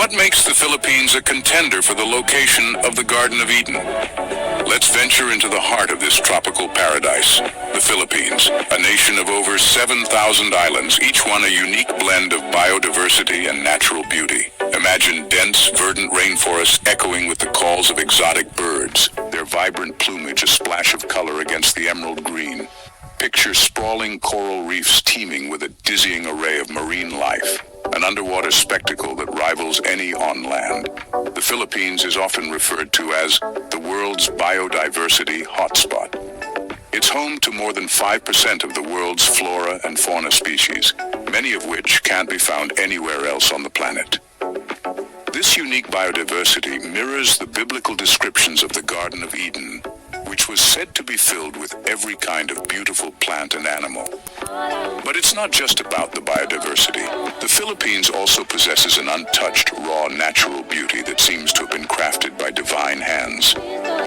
What makes the Philippines a contender for the location of the Garden of Eden? Let's venture into the heart of this tropical paradise, the Philippines, a nation of over 7,000 islands, each one a unique blend of biodiversity and natural beauty. Imagine dense, verdant rainforests echoing with the calls of exotic birds, their vibrant plumage a splash of color against the emerald green. Picture sprawling coral reefs teeming with a dizzying array of marine life, an underwater spectacle that rivals any on land. The Philippines is often referred to as the world's biodiversity hotspot. It's home to more than 5% of the world's flora and fauna species, many of which can't be found anywhere else on the planet. This unique biodiversity mirrors the biblical descriptions of the Garden of Eden, which was said to be filled with every kind of beautiful plant and animal. But it's not just about the biodiversity. The Philippines also possesses an untouched, raw, natural beauty that seems to have been crafted by divine hands.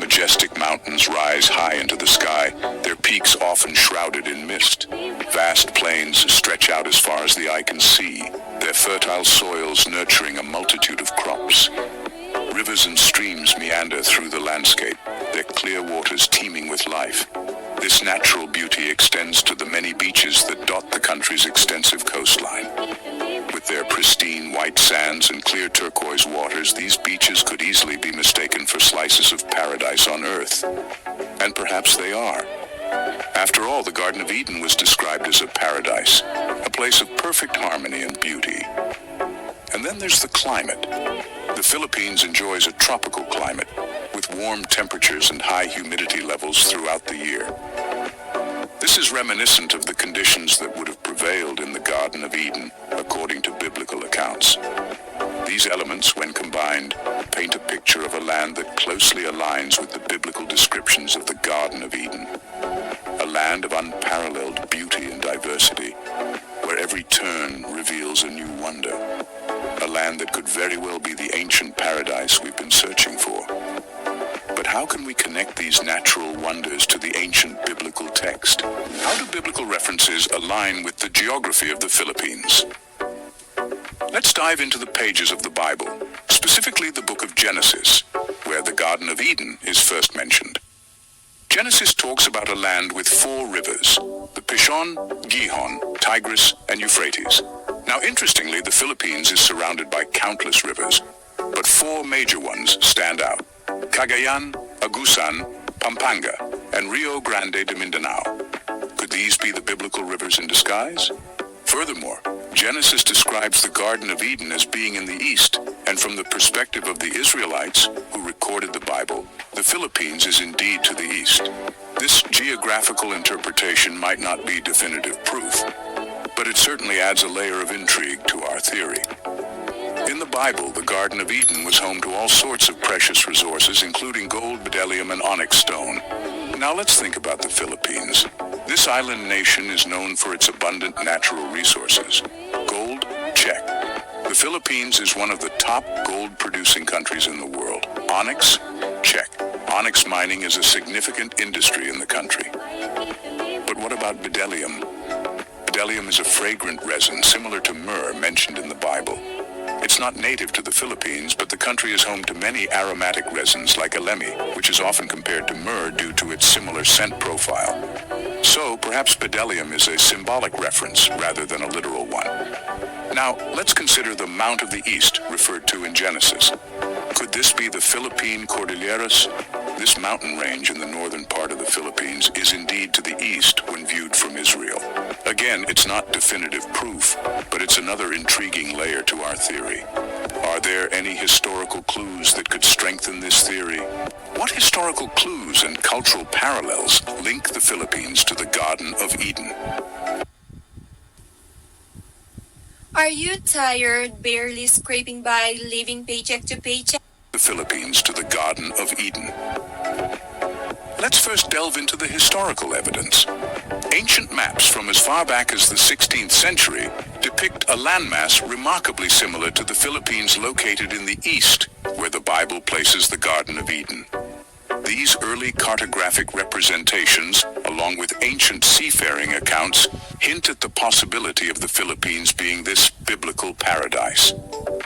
Majestic mountains rise high into the sky, their peaks often shrouded in mist. Vast plains stretch out as far as the eye can see, their fertile soils nurturing a multitude of crops. Rivers and streams meander through the landscape, their clear waters teeming with life. This natural beauty extends to the many beaches that dot the country's extensive coastline. With their pristine white sands and clear turquoise waters, these beaches could easily be mistaken for slices of paradise on Earth. And perhaps they are. After all, the Garden of Eden was described as a paradise, a place of perfect harmony and beauty. And then there's the climate. The Philippines enjoys a tropical climate, with warm temperatures and high humidity levels throughout the year. This is reminiscent of the conditions that would have prevailed in the Garden of Eden, according to biblical accounts. These elements, when combined, paint a picture of a land that closely aligns with the biblical descriptions of the Garden of Eden. A land of unparalleled beauty and diversity, where every turn reveals a new wonder. A land that could very well be the ancient paradise we've been searching for. But how can we connect these natural wonders to the ancient biblical text? How do biblical references align with the geography of the Philippines? Let's dive into the pages of the Bible, specifically the book of Genesis, where the Garden of Eden is first mentioned. Genesis talks about a land with 4 rivers, the Pishon, Gihon, Tigris, and Euphrates. Now, interestingly, the Philippines is surrounded by countless rivers, but 4 major ones stand out: Cagayan, Agusan, Pampanga, and Rio Grande de Mindanao. Could these be the biblical rivers in disguise? Furthermore, Genesis describes the Garden of Eden as being in the east, and from the perspective of the Israelites, who recorded the Bible, the Philippines is indeed to the east. This geographical interpretation might not be definitive proof, but it certainly adds a layer of intrigue to our theory. In the Bible, the Garden of Eden was home to all sorts of precious resources, including gold, bdellium, and onyx stone. Now let's think about the Philippines. This island nation is known for its abundant natural resources. Gold? Check. The Philippines is one of the top gold-producing countries in the world. Onyx? Check. Onyx mining is a significant industry in the country. But what about bdellium? Bdellium is a fragrant resin similar to myrrh mentioned in the Bible. It's not native to the Philippines, but the country is home to many aromatic resins like elemi, which is often compared to myrrh due to its similar scent profile. So perhaps bdellium is a symbolic reference rather than a literal one. Now, let's consider the Mount of the East referred to in Genesis. Could this be the Philippine Cordilleras? This mountain range in the northern part of the Philippines is indeed to the east when viewed from Israel. Again, it's not definitive proof, but it's another intriguing layer to our theory. Are there any historical clues that could strengthen this theory? What historical clues and cultural parallels link the Philippines to the Garden of Eden? Are you tired, barely scraping by, living paycheck to paycheck? The Philippines to the Garden of Eden. Let's first delve into the historical evidence. Ancient maps from as far back as the 16th century depict a landmass remarkably similar to the Philippines located in the east, where the Bible places the Garden of Eden. These early cartographic representations along with ancient seafaring accounts, hint at the possibility of the Philippines being this biblical paradise.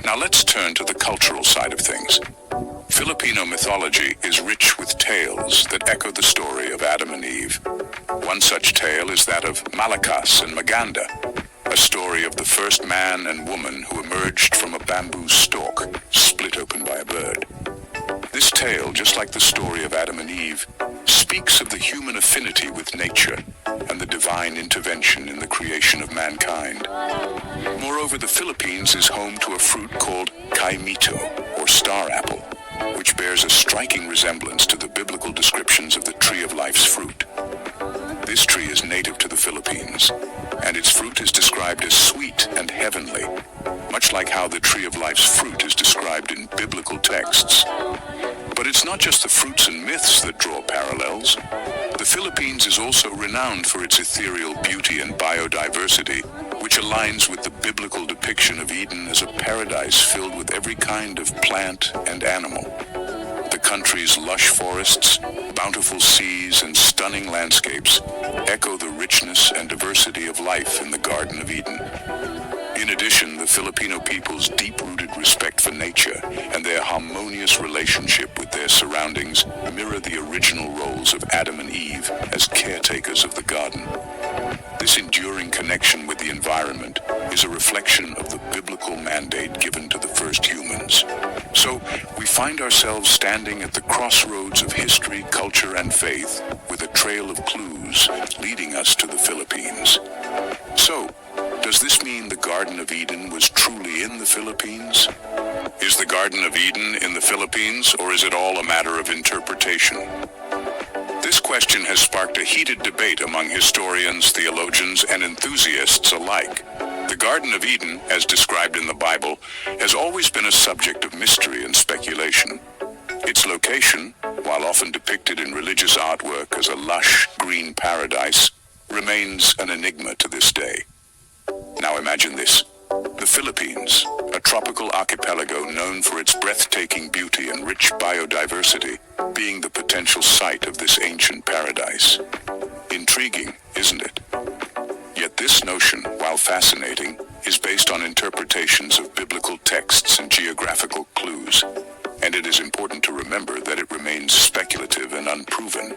Now let's turn to the cultural side of things. Filipino mythology is rich with tales that echo the story of Adam and Eve. One such tale is that of Malakas and Maganda, a story of the first man and woman who emerged from a bamboo stalk, split open by a bird. This tale, just like the story of Adam and Eve, speaks of the human affinity with nature and the divine intervention in the creation of mankind. Moreover, the Philippines is home to a fruit called kaimito, or star apple, which bears a striking resemblance to the biblical descriptions of the tree of life's fruit. This tree is native to the Philippines, and its fruit is described as sweet and heavenly, much like how the tree of life's fruit is described in biblical texts. But it's not just the fruits and myths that draw parallels. The Philippines is also renowned for its ethereal beauty and biodiversity, which aligns with the biblical depiction of Eden as a paradise filled with every kind of plant and animal. The country's lush forests, bountiful seas, and stunning landscapes echo the richness and diversity of life in the Garden of Eden. In addition, the Filipino people's deep-rooted respect for nature and their harmonious relationship with their surroundings mirror the original roles of Adam and Eve as caretakers of the garden. This enduring connection with the environment is a reflection of the biblical mandate given to the first humans. So, we find ourselves standing at the crossroads of history, culture, and faith, with a trail of clues leading us to the Philippines. So, does this mean the Garden of Eden was truly in the Philippines? Is the Garden of Eden in the Philippines, or is it all a matter of interpretation? This question has sparked a heated debate among historians, theologians, and enthusiasts alike. The Garden of Eden, as described in the Bible, has always been a subject of mystery and speculation. Its location, while often depicted in religious artwork as a lush, green paradise, remains an enigma to this day. Now imagine this. The Philippines, a tropical archipelago known for its breathtaking beauty and rich biodiversity, being the potential site of this ancient paradise. Intriguing, isn't it? Yet this notion, while fascinating, is based on interpretations of biblical texts and geographical clues, and it is important to remember that it remains speculative and unproven.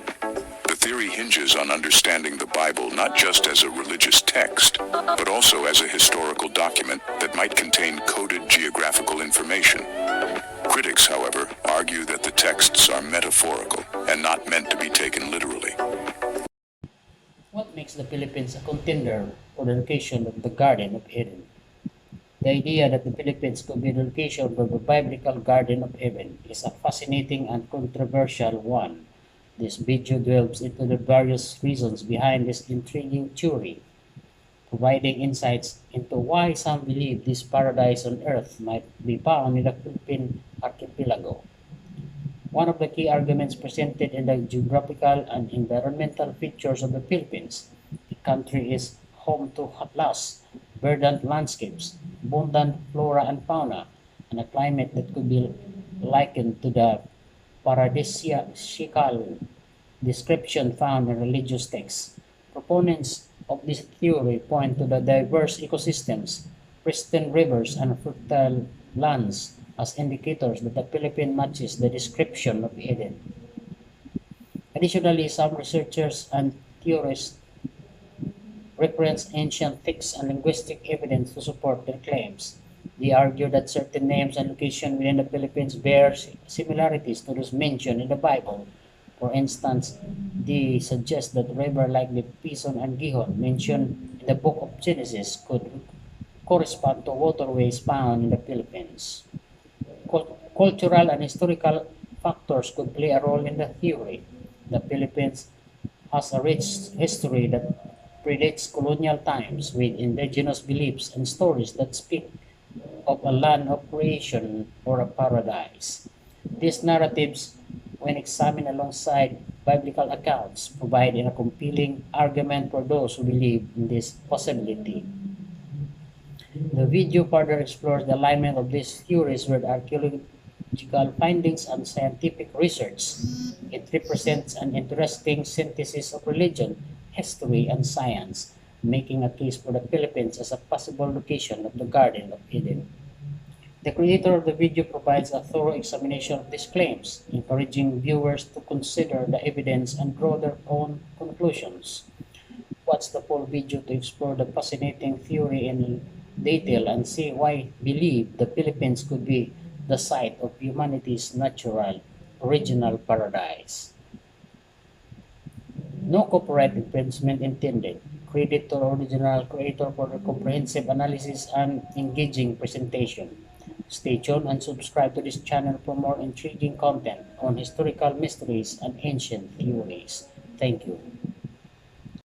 The theory hinges on understanding the Bible not just as a religious text, but also as a historical document that might contain coded geographical information. Critics, however, argue that the texts are metaphorical and not meant to be taken literally. What makes the Philippines a contender for the location of the Garden of Eden? The idea that the Philippines could be the location for the biblical Garden of Eden is a fascinating and controversial one. This video delves into the various reasons behind this intriguing theory, providing insights into why some believe this paradise on earth might be found in the Philippine archipelago. One of the key arguments presented in the geographical and environmental features of the Philippines. The country is home to lush, verdant landscapes, abundant flora and fauna, and a climate that could be likened to the paradisiacal description found in religious texts. Proponents of this theory point to the diverse ecosystems, pristine rivers, and fertile lands as indicators that the Philippines matches the description of Eden. Additionally, some researchers and theorists reference ancient texts and linguistic evidence to support their claims. They argue that certain names and locations within the Philippines bear similarities to those mentioned in the Bible. For instance, they suggest that rivers like the Pison and Gihon mentioned in the book of Genesis could correspond to waterways found in the Philippines. Cultural and historical factors could play a role in the theory. The Philippines has a rich history that predates colonial times, with indigenous beliefs and stories that speak of a land of creation or a paradise. These narratives, when examined alongside biblical accounts, provide a compelling argument for those who believe in this possibility. The video further explores the alignment of these theories with archaeological findings and scientific research. It represents an interesting synthesis of religion, history, and science, making a case for the Philippines as a possible location of the Garden of Eden. The creator of the video provides a thorough examination of these claims, encouraging viewers to consider the evidence and draw their own conclusions. Watch the full video to explore the fascinating theory in detail and see why believe the Philippines could be the site of humanity's natural original paradise. No copyright infringement intended. Credit to the original creator for the comprehensive analysis and engaging presentation. Stay tuned and subscribe to this channel for more intriguing content on historical mysteries and ancient theories. Thank you.